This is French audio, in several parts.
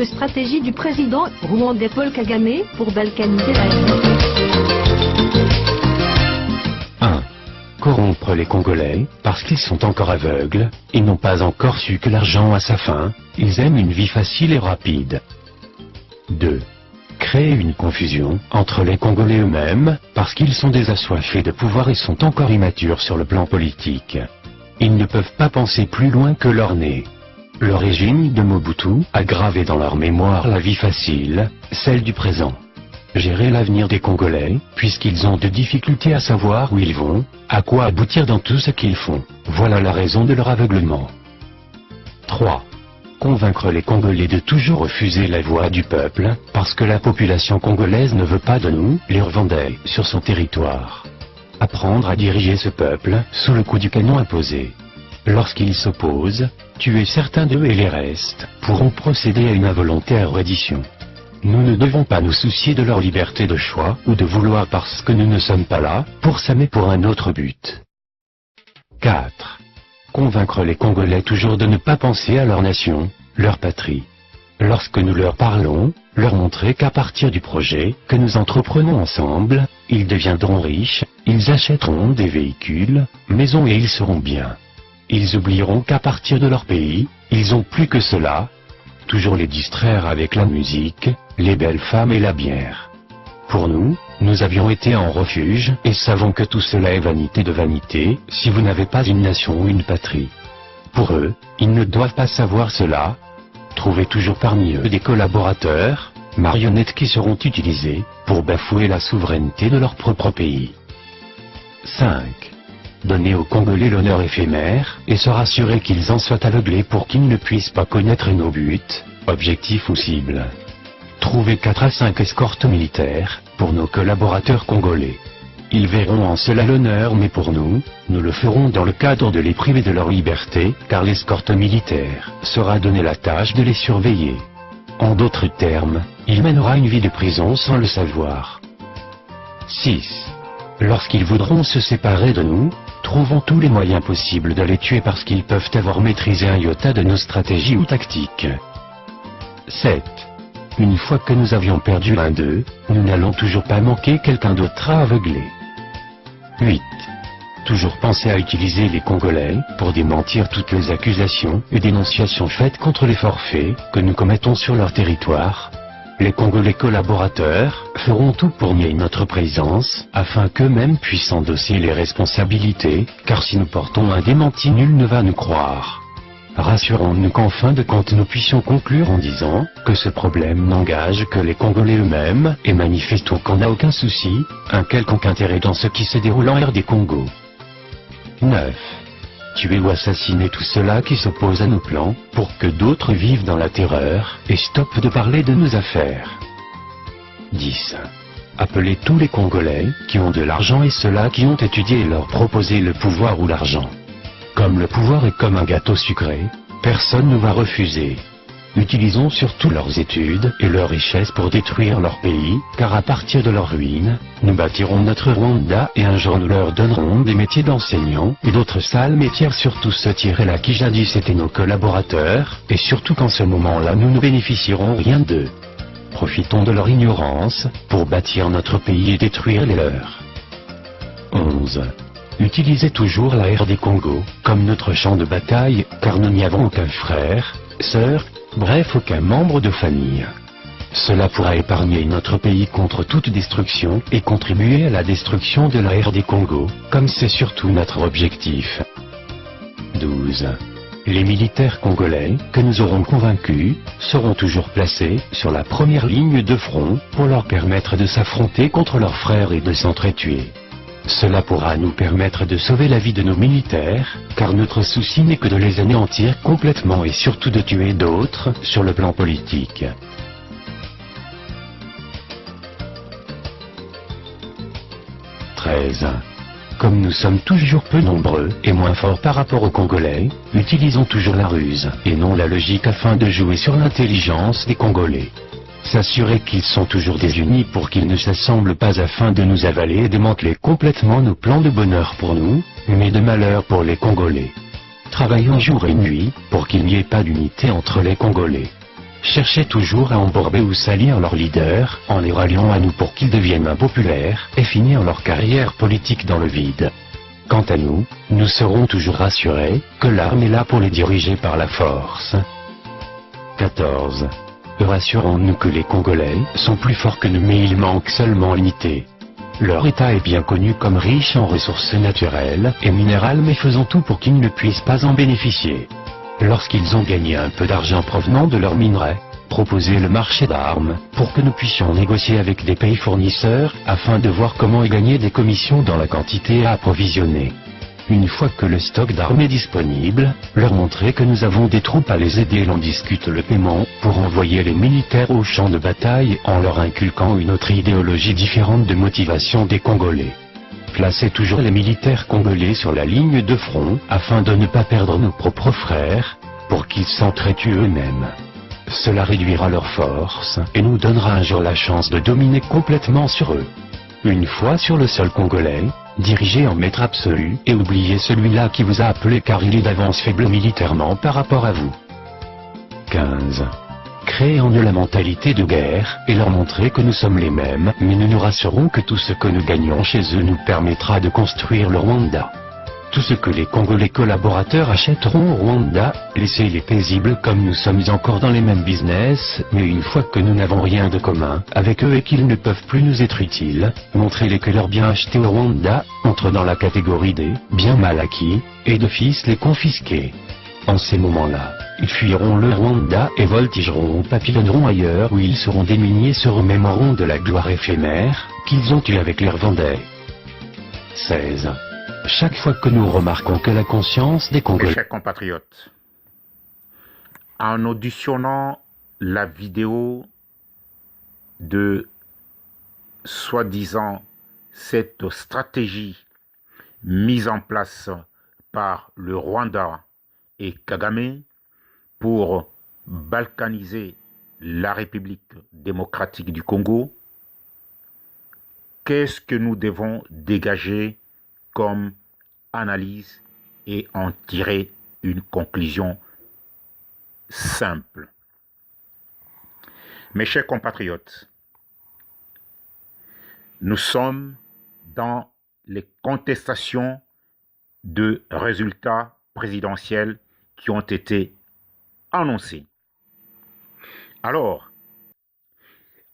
quelques stratégies du président rwandais Paul Kagame pour balkaniser la RDC. 1. Corrompre les Congolais, parce qu'ils sont encore aveugles, et n'ont pas encore su que l'argent a sa fin, ils aiment une vie facile et rapide. 2. Créer une confusion entre les Congolais eux-mêmes, parce qu'ils sont des assoiffés de pouvoir et sont encore immatures sur le plan politique. Ils ne peuvent pas penser plus loin que leur nez. Le régime de Mobutu a gravé dans leur mémoire la vie facile, celle du présent. Gérer l'avenir des Congolais, puisqu'ils ont de difficultés à savoir où ils vont, à quoi aboutir dans tout ce qu'ils font. Voilà la raison de leur aveuglement. 3. Convaincre les Congolais de toujours refuser la voix du peuple, parce que la population congolaise ne veut pas de nous, les Rwandais, sur son territoire. Apprendre à diriger ce peuple, sous le coup du canon imposé. Lorsqu'ils s'opposent, tuer certains d'eux et les restes, pourront procéder à une involontaire reddition. Nous ne devons pas nous soucier de leur liberté de choix ou de vouloir parce que nous ne sommes pas là, pour ça mais pour un autre but. 4. Convaincre les Congolais toujours de ne pas penser à leur nation, leur patrie. Lorsque nous leur parlons, leur montrer qu'à partir du projet que nous entreprenons ensemble, ils deviendront riches, ils achèteront des véhicules, maisons et ils seront bien. Ils oublieront qu'à partir de leur pays, ils ont plus que cela. Toujours les distraire avec la musique, les belles femmes et la bière. Pour nous, nous avions été en refuge et savons que tout cela est vanité de vanité, si vous n'avez pas une nation ou une patrie. Pour eux, ils ne doivent pas savoir cela. Trouvez toujours parmi eux des collaborateurs, marionnettes qui seront utilisées pour bafouer la souveraineté de leur propre pays. 5. Donner aux Congolais l'honneur éphémère et se rassurer qu'ils en soient aveuglés pour qu'ils ne puissent pas connaître nos buts, objectifs ou cibles. Trouver 4 à 5 escortes militaires pour nos collaborateurs congolais. Ils verront en cela l'honneur, mais pour nous, nous le ferons dans le cadre de les priver de leur liberté, car l'escorte militaire sera donné la tâche de les surveiller. En d'autres termes, il mènera une vie de prison sans le savoir. 6. Lorsqu'ils voudront se séparer de nous, trouvons tous les moyens possibles de les tuer parce qu'ils peuvent avoir maîtrisé un iota de nos stratégies ou tactiques. 7. Une fois que nous avions perdu l'un d'eux, nous n'allons toujours pas manquer quelqu'un d'autre à aveugler. 8. Toujours penser à utiliser les Congolais pour démentir toutes les accusations et dénonciations faites contre les forfaits que nous commettons sur leur territoire. Les Congolais collaborateurs feront tout pour nier notre présence, afin qu'eux-mêmes puissent endosser les responsabilités, car si nous portons un démenti, nul ne va nous croire. Rassurons-nous qu'en fin de compte nous puissions conclure en disant que ce problème n'engage que les Congolais eux-mêmes, et manifestons qu'on n'a aucun souci, un quelconque intérêt dans ce qui se déroule en RD Congo. 9. Tuer ou assassiner tout cela qui s'oppose à nos plans, pour que d'autres vivent dans la terreur, et stoppent de parler de nos affaires. 10. Appeler tous les Congolais, qui ont de l'argent et ceux-là qui ont étudié et leur proposer le pouvoir ou l'argent. Comme le pouvoir est comme un gâteau sucré, personne ne va refuser. Utilisons surtout leurs études et leurs richesses pour détruire leur pays, car à partir de leur ruine, nous bâtirons notre Rwanda et un jour nous leur donnerons des métiers d'enseignants et d'autres sales métiers, surtout ceux-là qui jadis étaient nos collaborateurs, et surtout qu'en ce moment-là nous ne bénéficierons rien d'eux. Profitons de leur ignorance pour bâtir notre pays et détruire les leurs. 11. Utilisez toujours la RD Congo comme notre champ de bataille, car nous n'y avons aucun frère, sœur, bref aucun membre de famille. Cela pourra épargner notre pays contre toute destruction et contribuer à la destruction de la RD Congo, comme c'est surtout notre objectif. 12. Les militaires congolais, que nous aurons convaincus, seront toujours placés sur la première ligne de front pour leur permettre de s'affronter contre leurs frères et de s'entretuer. Cela pourra nous permettre de sauver la vie de nos militaires, car notre souci n'est que de les anéantir complètement et surtout de tuer d'autres sur le plan politique. 13. Comme nous sommes toujours peu nombreux et moins forts par rapport aux Congolais, utilisons toujours la ruse et non la logique afin de jouer sur l'intelligence des Congolais. S'assurer qu'ils sont toujours désunis pour qu'ils ne s'assemblent pas afin de nous avaler et démanteler complètement nos plans de bonheur pour nous, mais de malheur pour les Congolais. Travaillons jour et nuit pour qu'il n'y ait pas d'unité entre les Congolais. cherchaient toujours à embourber ou salir leurs leaders, en les ralliant à nous pour qu'ils deviennent impopulaires, et finir leur carrière politique dans le vide. Quant à nous, nous serons toujours rassurés que l'arme est là pour les diriger par la force. 14. Rassurons-nous que les Congolais sont plus forts que nous, mais il manque seulement l'unité. Leur État est bien connu comme riche en ressources naturelles et minérales, mais faisons tout pour qu'ils ne puissent pas en bénéficier. Lorsqu'ils ont gagné un peu d'argent provenant de leurs minerais, proposez le marché d'armes pour que nous puissions négocier avec des pays fournisseurs afin de voir comment y gagner des commissions dans la quantité à approvisionner. Une fois que le stock d'armes est disponible, leur montrer que nous avons des troupes à les aider et l'on discute le paiement pour envoyer les militaires au champ de bataille en leur inculquant une autre idéologie différente de motivation des Congolais. Placez toujours les militaires congolais sur la ligne de front afin de ne pas perdre nos propres frères pour qu'ils s'entretuent eux-mêmes. Cela réduira leur force et nous donnera un jour la chance de dominer complètement sur eux. Une fois sur le sol congolais, dirigez en maître absolu et oubliez celui-là qui vous a appelé car il est d'avance faible militairement par rapport à vous. 15. Créez en eux la mentalité de guerre et leur montrer que nous sommes les mêmes, mais nous nous rassurons que tout ce que nous gagnons chez eux nous permettra de construire le Rwanda. Tout ce que les Congolais collaborateurs achèteront au Rwanda, laissez-les paisibles comme nous sommes encore dans les mêmes business, mais une fois que nous n'avons rien de commun avec eux et qu'ils ne peuvent plus nous être utiles, montrez-les que leurs biens achetés au Rwanda entrent dans la catégorie des biens mal acquis, et d'office les confisquer. En ces moments-là, ils fuiront le Rwanda et voltigeront ou papillonneront ailleurs où ils seront démunis et se remémoreront de la gloire éphémère qu'ils ont eue avec les Rwandais. 16. Chaque fois que nous remarquons que la conscience des Mes Congolais... chers compatriotes, en auditionnant la vidéo de soi-disant cette stratégie mise en place par le Rwanda et Kagame pour balkaniser la République démocratique du Congo, qu'est-ce que nous devons dégager comme analyse et en tirer une conclusion simple? Mes chers compatriotes, nous sommes dans les contestations de résultats présidentiels qui ont été annoncés. Alors,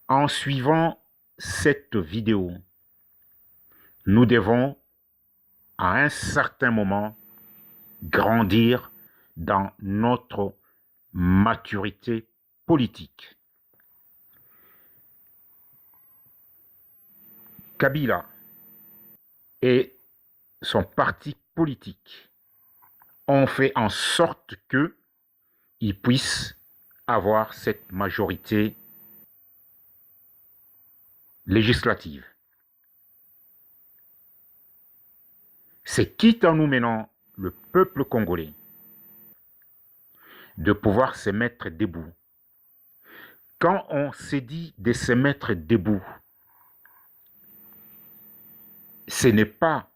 en suivant cette vidéo, nous devons à un certain moment grandir dans notre maturité politique. Kabila et son parti politique ont fait en sorte qu'ils puissent avoir cette majorité législative. C'est quitte en nous menant le peuple congolais de pouvoir se mettre debout. Quand on s'est dit de se mettre debout, ce n'est pas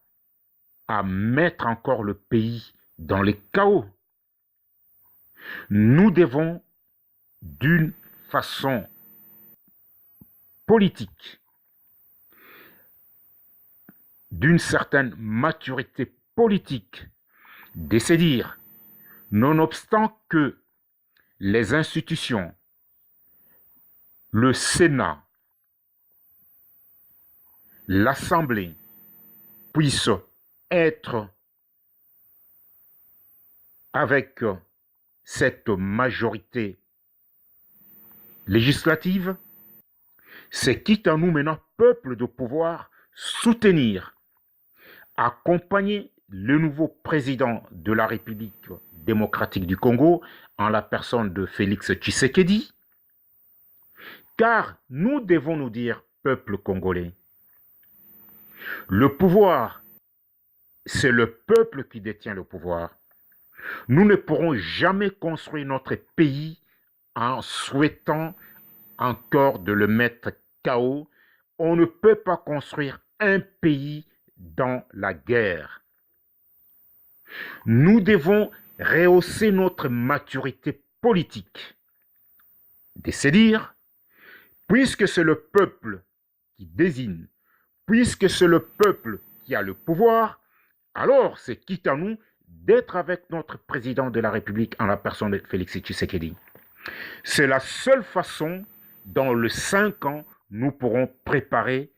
à mettre encore le pays dans le chaos. Nous devons, d'une façon politique, d'une certaine maturité politique, de se dire, nonobstant que les institutions, le Sénat, l'Assemblée puissent être avec cette majorité législative, c'est quitte à nous maintenant, peuple, de pouvoir soutenir, accompagner le nouveau président de la République démocratique du Congo en la personne de Félix Tshisekedi, car nous devons nous dire, peuple congolais, le pouvoir, c'est le peuple qui détient le pouvoir. Nous ne pourrons jamais construire notre pays en souhaitant encore de le mettre KO. On ne peut pas construire un pays dans la guerre. Nous devons rehausser notre maturité politique de se dire, puisque c'est le peuple qui désigne, puisque c'est le peuple qui a le pouvoir, alors c'est quitte à nous d'être avec notre président de la République en la personne de Félix Tshisekedi. C'est la seule façon, dans les 5 ans, nous pourrons préparer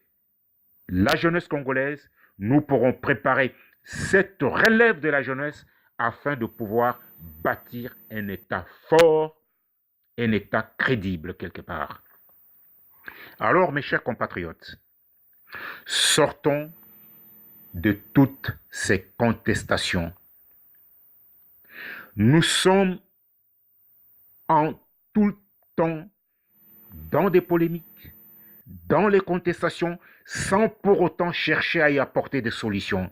la jeunesse congolaise, nous pourrons préparer cette relève de la jeunesse afin de pouvoir bâtir un État fort, un État crédible quelque part. Alors, mes chers compatriotes, sortons de toutes ces contestations. Nous sommes en tout le temps dans des polémiques, dans les contestations, sans pour autant chercher à y apporter des solutions.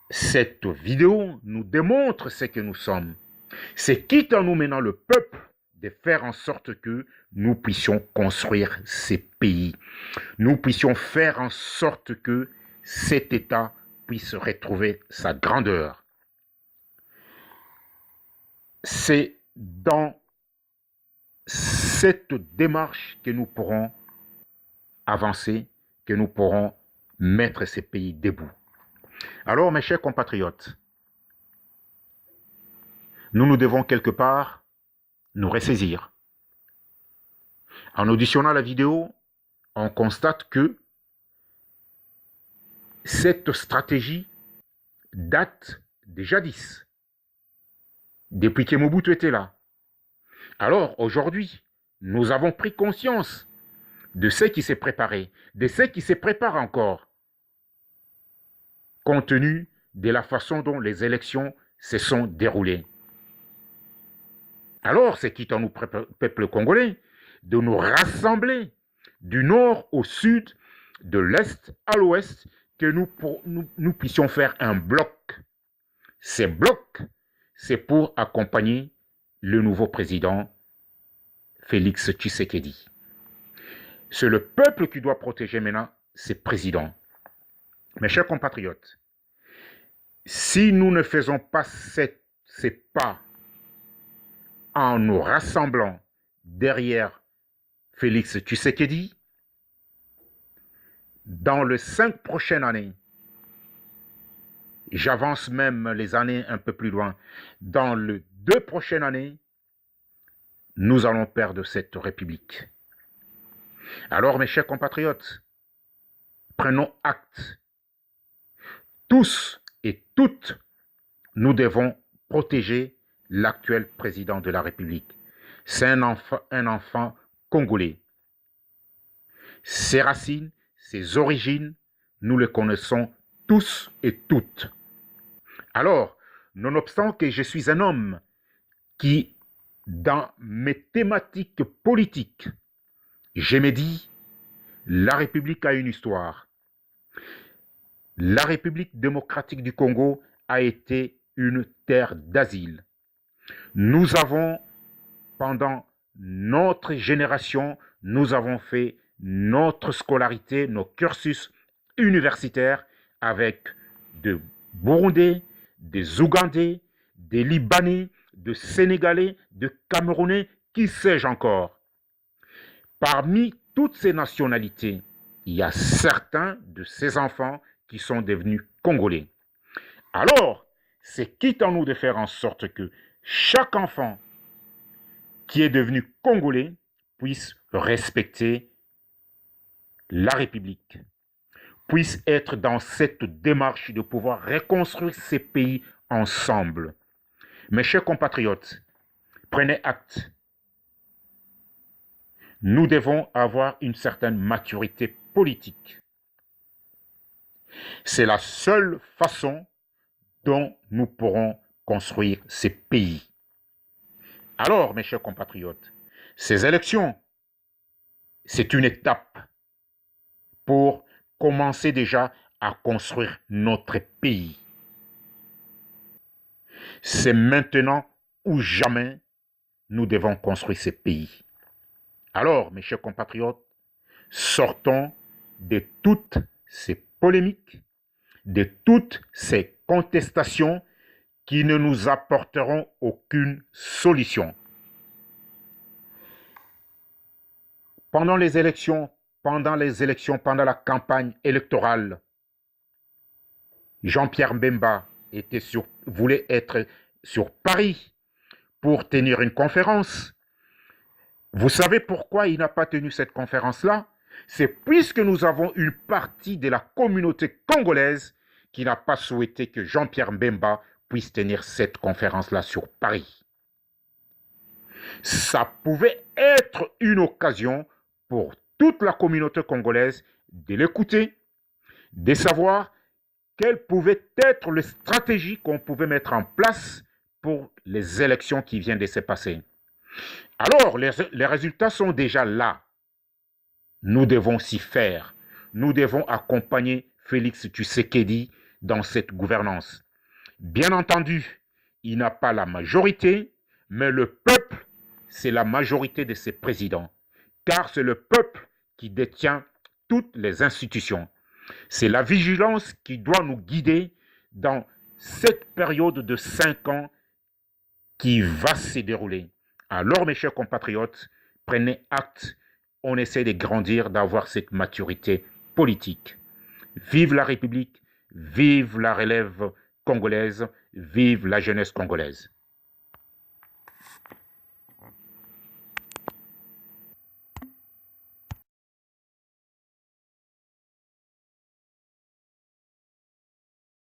Cette vidéo nous démontre ce que nous sommes. C'est quitte à nous maintenant le peuple de faire en sorte que nous puissions construire ces pays. Nous puissions faire en sorte que cet État puisse retrouver sa grandeur. C'est dans cette démarche que nous pourrons avancer, que nous pourrons mettre ces pays debout. Alors, mes chers compatriotes, nous devons quelque part nous ressaisir. En auditionnant la vidéo, on constate que cette stratégie date des jadis, depuis que Mobutu était là. Alors, aujourd'hui, nous avons pris conscience de ce qui s'est préparé, de ce qui se prépare encore, compte tenu de la façon dont les élections se sont déroulées. Alors, c'est quitte à nous, peuple congolais, de nous rassembler du nord au sud, de l'est à l'ouest, que nous puissions faire un bloc. Ces blocs, c'est pour accompagner le nouveau président Félix Tshisekedi. C'est le peuple qui doit protéger maintenant ses présidents. Mes chers compatriotes, si nous ne faisons pas ces pas en nous rassemblant derrière Félix Tshisekedi, dans les 5 prochaines années, j'avance même les années un peu plus loin, dans les 2 prochaines années, nous allons perdre cette République. Alors, mes chers compatriotes, prenons acte. Tous et toutes, nous devons protéger l'actuel président de la République. C'est un enfant congolais. Ses racines, ses origines, nous les connaissons tous et toutes. Alors, nonobstant que je suis un homme qui, dans mes thématiques politiques, je me dis, la République a une histoire. La République démocratique du Congo a été une terre d'asile. Nous avons, pendant notre génération, nous avons fait notre scolarité, nos cursus universitaires avec des Burundais, des Ougandais, des Libanais, des Sénégalais, des Camerounais, qui sais-je encore. Parmi toutes ces nationalités, il y a certains de ces enfants qui sont devenus Congolais. Alors, c'est quitte à nous de faire en sorte que chaque enfant qui est devenu Congolais puisse respecter la République, puisse être dans cette démarche de pouvoir reconstruire ces pays ensemble. Mes chers compatriotes, prenez acte. Nous devons avoir une certaine maturité politique. C'est la seule façon dont nous pourrons construire ces pays. Alors, mes chers compatriotes, ces élections, c'est une étape pour commencer déjà à construire notre pays. C'est maintenant ou jamais nous devons construire ces pays. Alors, mes chers compatriotes, sortons de toutes ces polémiques, de toutes ces contestations qui ne nous apporteront aucune solution. pendant les élections, pendant la campagne électorale, Jean-Pierre Mbemba voulait être sur Paris pour tenir une conférence. Vous savez pourquoi il n'a pas tenu cette conférence-là? C'est puisque nous avons une partie de la communauté congolaise qui n'a pas souhaité que Jean-Pierre Mbemba puisse tenir cette conférence-là sur Paris. Ça pouvait être une occasion pour toute la communauté congolaise de l'écouter, de savoir quelle pouvait être les stratégies qu'on pouvait mettre en place pour les élections qui viennent de se passer. Alors, les résultats sont déjà là. Nous devons s'y faire. Nous devons accompagner Félix Tshisekedi dans cette gouvernance. Bien entendu, il n'a pas la majorité, mais le peuple, c'est la majorité de ses présidents. Car c'est le peuple qui détient toutes les institutions. C'est la vigilance qui doit nous guider dans cette période de 5 ans qui va se dérouler. Alors, mes chers compatriotes, prenez acte. On essaie de grandir, d'avoir cette maturité politique. Vive la République, vive la relève congolaise, vive la jeunesse congolaise.